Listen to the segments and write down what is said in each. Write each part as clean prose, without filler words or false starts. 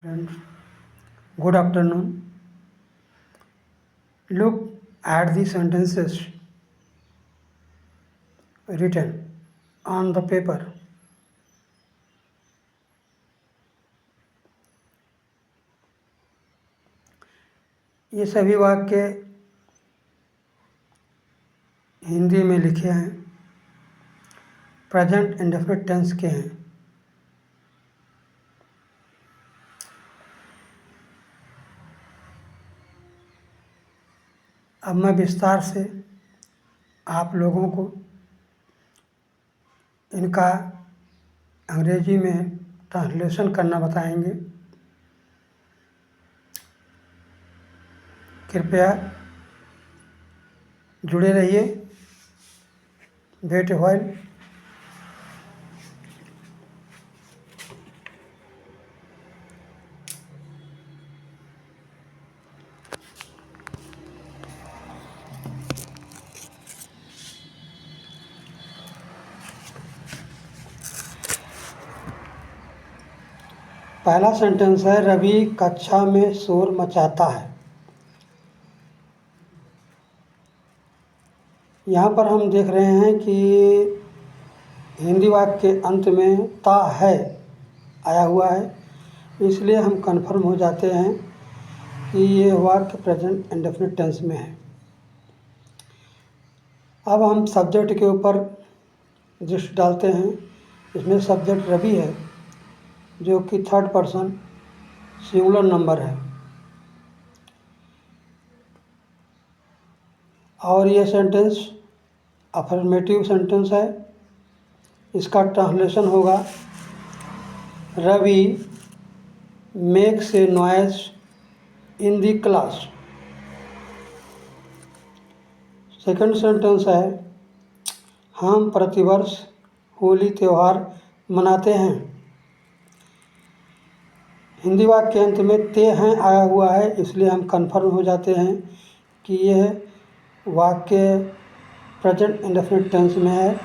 Friends, good afternoon. Look at the sentences written on the paper. ये सभी वाक्य हिंदी में लिखे हैं, प्रेजेंट इंडेफिनिट टेंस के हैं। अब मैं विस्तार से आप लोगों को इनका अंग्रेजी में ट्रांसलेशन करना बताएंगे। कृपया जुड़े रहिए। Wait while. पहला सेंटेंस है, रवि कक्षा में शोर मचाता है। यहाँ पर हम देख रहे हैं कि हिंदी वाक्य के अंत में ता है आया हुआ है, इसलिए हम कन्फर्म हो जाते हैं कि ये वाक्य प्रेजेंट इंडेफिनिट टेंस में है। अब हम सब्जेक्ट के ऊपर दृष्टि डालते हैं। इसमें सब्जेक्ट रवि है, जो कि थर्ड पर्सन सिंगुलर नंबर है, और ये सेंटेंस अफर्मेटिव सेंटेंस है। इसका ट्रांसलेशन होगा, Ravi makes a noise in the class. Second sentence है, हम प्रतिवर्ष होली त्यौहार मनाते हैं। हिंदी वाक्य के अंत में ते हैं आया हुआ है, इसलिए हम कन्फर्म हो जाते हैं कि यह वाक्य प्रेजेंट इंडेफिनिट टेंस में है।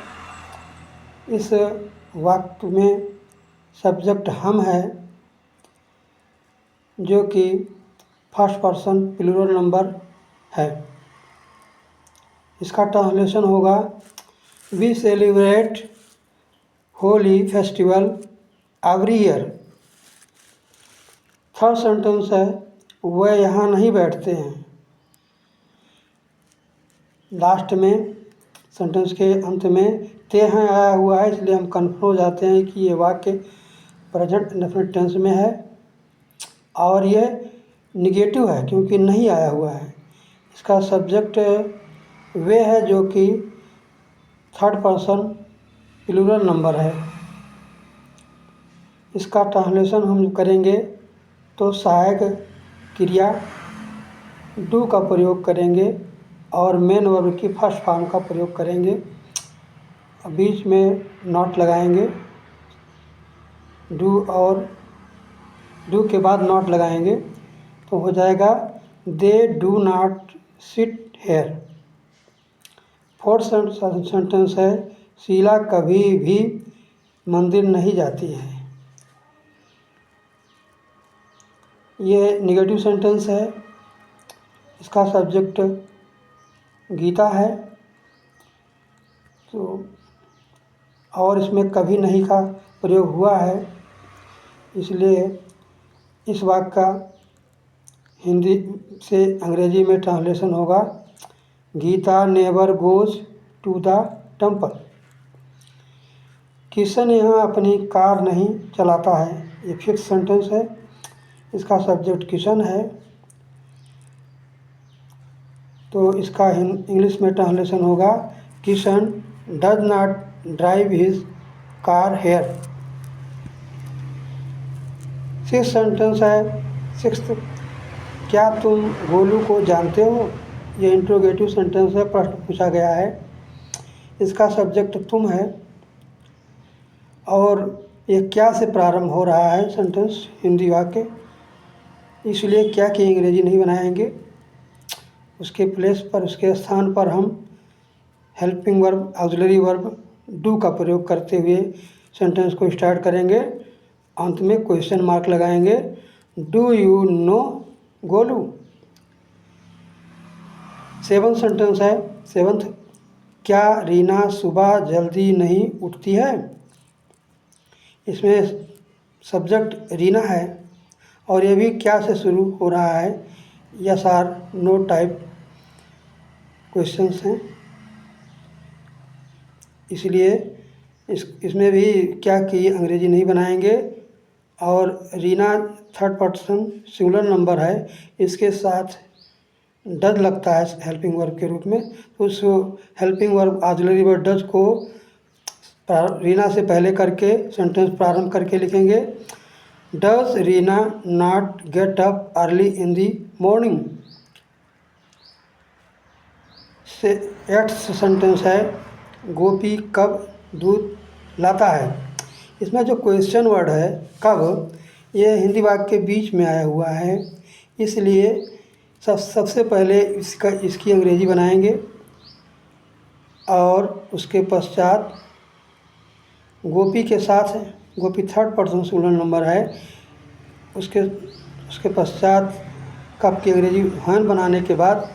इस वाक्य में सब्जेक्ट हम है, जो कि फर्स्ट पर्सन प्लूरल नंबर है। इसका ट्रांसलेशन होगा, we celebrate Holi festival every year. Third sentence है, वह यहाँ नहीं बैठते हैं। लास्ट में सेंटेंस के अंत में ते हैं आया हुआ है, इसलिए हम कन्फर्म हो जाते हैं कि ये वाक्य प्रेजेंट इंडेफिनिट टेंस में है, और ये निगेटिव है क्योंकि नहीं आया हुआ है। इसका सब्जेक्ट वे है, जो कि थर्ड पर्सन प्लूरल नंबर है। इसका ट्रांसलेशन हम करेंगे तो सहायक क्रिया डू का प्रयोग करेंगे और मेन वर्ब की फर्स्ट फॉर्म का प्रयोग करेंगे। बीच में नॉट लगाएंगे, डू और डू के बाद नॉट लगाएंगे तो हो जाएगा, they do not sit here. Fourth sentence है, शीला कभी भी मंदिर नहीं जाती है। ये निगेटिव सेंटेंस है। इसका सब्जेक्ट गीता है, तो और इसमें कभी नहीं का प्रयोग हुआ है, इसलिए इस वाक्य का हिंदी से अंग्रेजी में ट्रांसलेशन होगा, Geeta never goes to the temple. Kishan यहाँ अपनी कार नहीं चलाता है। ये फिक्स सेंटेंस है। इसका सब्जेक्ट किशन है, तो इसका इंग्लिश में ट्रांसलेशन होगा, Kishan does not drive his car here. Six sentence है, सिक्स्थ, क्या तुम गोलू को जानते हो। ये इंट्रोगेटिव सेंटेंस है, प्रश्न पूछा गया है। इसका सब्जेक्ट तुम है, और ये क्या से प्रारंभ हो रहा है सेंटेंस हिंदी वाक्य, इसलिए क्या की अंग्रेजी नहीं बनाएंगे। उसके प्लेस पर, उसके स्थान पर हम helping verb, auxiliary verb do का प्रयोग करते हुए सेंटेंस को स्टार्ट करेंगे। अंत में क्वेश्चन मार्क लगाएंगे do you know Golu. 7th sentence है, 7th, क्या रीना सुबह जल्दी नहीं उठती है। इसमें सब्जेक्ट रीना है और ये भी क्या से शुरू हो रहा है, yes or no type questions हैं, इसलिए इसमें भी क्या की अंग्रेजी नहीं बनाएंगे। और Reena 3rd person singular number है, इसके साथ डज लगता है हेल्पिंग वर्ब के रूप में, तो उस helping verb auxiliary verb does को रीना से पहले करके सेंटेंस प्रारंभ करके लिखेंगे। Does Reena not get up early in the morning. 8th sentence है, गोपी कब दूध लाता है। इसमें जो क्वेश्चन वर्ड है कब, ये हिंदी वाक्य के बीच में आया हुआ है, इसलिए सबसे पहले इसकी अंग्रेजी बनाएंगे और उसके पश्चात गोपी के साथ, गोपी 3rd पर्सन सिंगुलर नंबर है, उसके पश्चात कब की अंग्रेजी व्हेन बनाने के बाद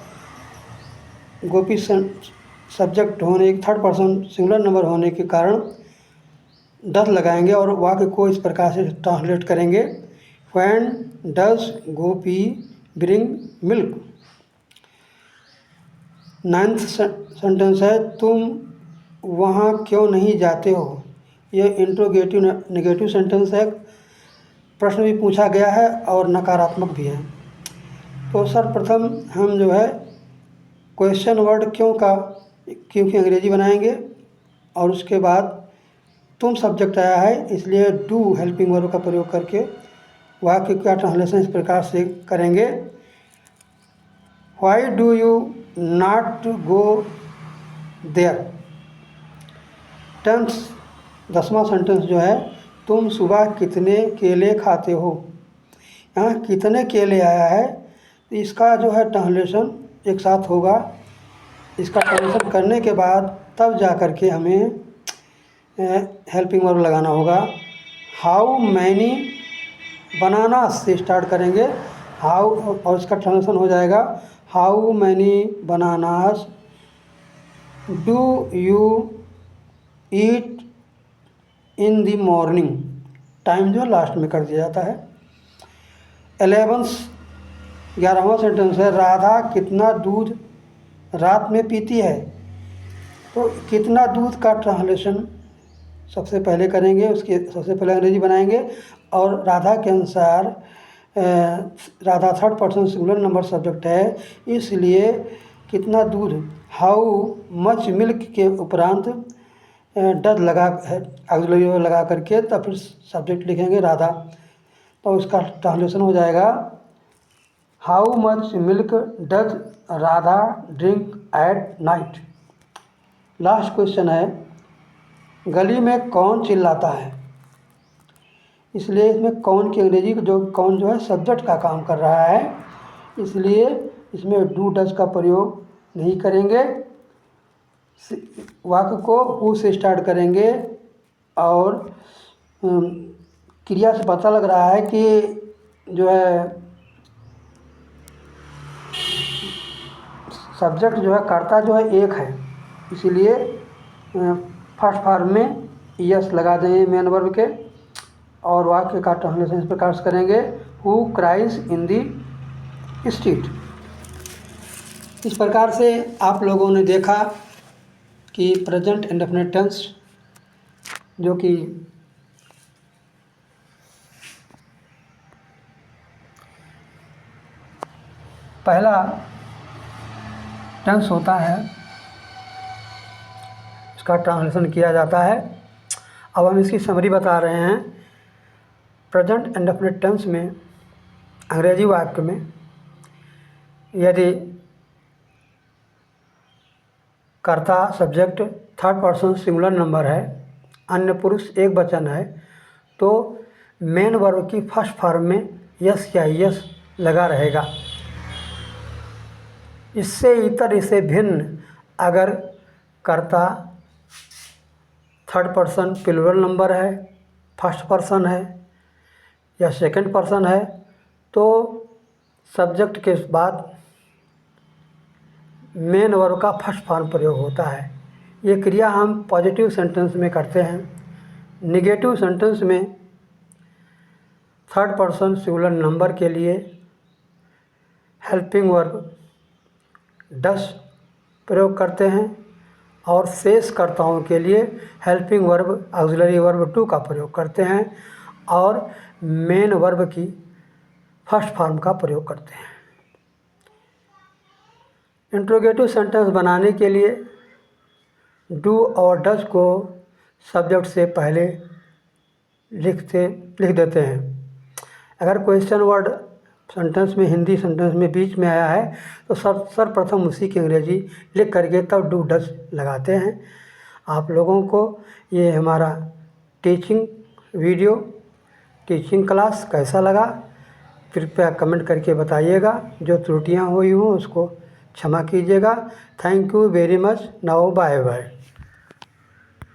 गोपी सब्जेक्ट होने 3rd पर्सन सिंगुलर नंबर होने के कारण डज लगाएंगे और वाक्य को इस प्रकार से ट्रांसलेट करेंगे। When does Gopi bring milk. 9th sentence है, तुम वहाँ क्यों नहीं जाते हो। यह इंट्रोगेटिव नेगेटिव सेंटेंस है, प्रश्न भी पूछा गया है और नकारात्मक भी है। तो सर्वप्रथम हम जो है क्वेश्चन वर्ड क्यों की अंग्रेजी बनाएंगे और उसके बाद तुम सब्जेक्ट आया है, इसलिए डू हेल्पिंग वर्ब का प्रयोग करके वाक्य का ट्रांसलेशन इस प्रकार से करेंगे। Why do you not go there. 10वां सेंटेंस जो है, तुम सुबह कितने केले खाते हो। यहाँ कितने केले आया है, तो इसका जो है ट्रांसलेशन एक साथ होगा। इसका ट्रांसलेशन करने के बाद तब जा कर के हमें हेल्पिंग वर्ब लगाना होगा। हाउ मैनी बनाना से स्टार्ट करेंगे, हाउ, और इसका ट्रांसलेशन हो जाएगा how many bananas do you eat in the morning. Time जो लास्ट में कर दिया जाता है। 11वां सेंटेंस है, राधा कितना दूध रात में पीती है। तो कितना दूध का ट्रांसलेशन सबसे पहले करेंगे, उसके सबसे पहले अंग्रेजी बनाएंगे और राधा के अनुसार Radha 3rd person singular number subject है, इसलिए कितना दूध, हाउ मच मिल्क के उपरांत डज लगा ऑक्सिलरी लगा करके तब फिर सब्जेक्ट लिखेंगे राधा, तो उसका ट्रांसलेशन हो जाएगा how much milk does Radha drink at night. Last question है, गली में कौन चिल्लाता है। इसलिए इसमें कौन की अंग्रेजी कौन जो है सब्जेक्ट का काम कर रहा है, इसलिए इसमें डू डज का प्रयोग नहीं करेंगे। वाक्य को हु से स्टार्ट करेंगे और क्रिया से पता लग रहा है कि जो है सब्जेक्ट जो है कर्ता जो है एक है, इसीलिए फर्स्ट फॉर्म में यस लगा देंगे मेन वर्ब के और वाक्य का ट्रांसलेशन इस प्रकार से करेंगे, who cries in the street. इस प्रकार से आप लोगों ने देखा कि प्रेजेंट इंडेफिनिट टेंस जो कि पहला टेंस होता है, इसका ट्रांसलेशन किया जाता है। अब हम इसकी समरी बता रहे हैं। प्रेजेंट इंडेफिनिट टेंस में अंग्रेजी वाक्य में यदि कर्ता subject 3rd person singular number है, अन्य पुरुष एक वचन है, तो मेन वर्ब की फर्स्ट फॉर्म में यस या यस लगा रहेगा। इससे भिन्न अगर कर्ता 3rd पर्सन प्लूरल नंबर है, फर्स्ट पर्सन है या सेकंड पर्सन है, तो सब्जेक्ट के बाद मेन वर्ब का फर्स्ट फॉर्म प्रयोग होता है। ये क्रिया हम पॉजिटिव सेंटेंस में करते हैं। निगेटिव सेंटेंस में थर्ड पर्सन सिंगुलर नंबर के लिए हेल्पिंग वर्ब डस प्रयोग करते हैं और शेषकर्ताओं के लिए helping verb auxiliary verb to का प्रयोग करते हैं और मेन वर्ब की फर्स्ट फॉर्म का प्रयोग करते हैं। इंट्रोगेटिव सेंटेंस बनाने के लिए डू और डस को सब्जेक्ट से पहले लिख देते हैं। अगर क्वेश्चन वर्ड सेंटेंस में हिंदी सेंटेंस में बीच में आया है तो सर्वप्रथम उसी की अंग्रेजी लिख करके तब डू डस लगाते हैं। आप लोगों को ये हमारा टीचिंग क्लास कैसा लगा कृपया कमेंट करके बताइएगा। जो त्रुटियां हुई हों उसको क्षमा कीजिएगा। Thank you very much. Now bye bye.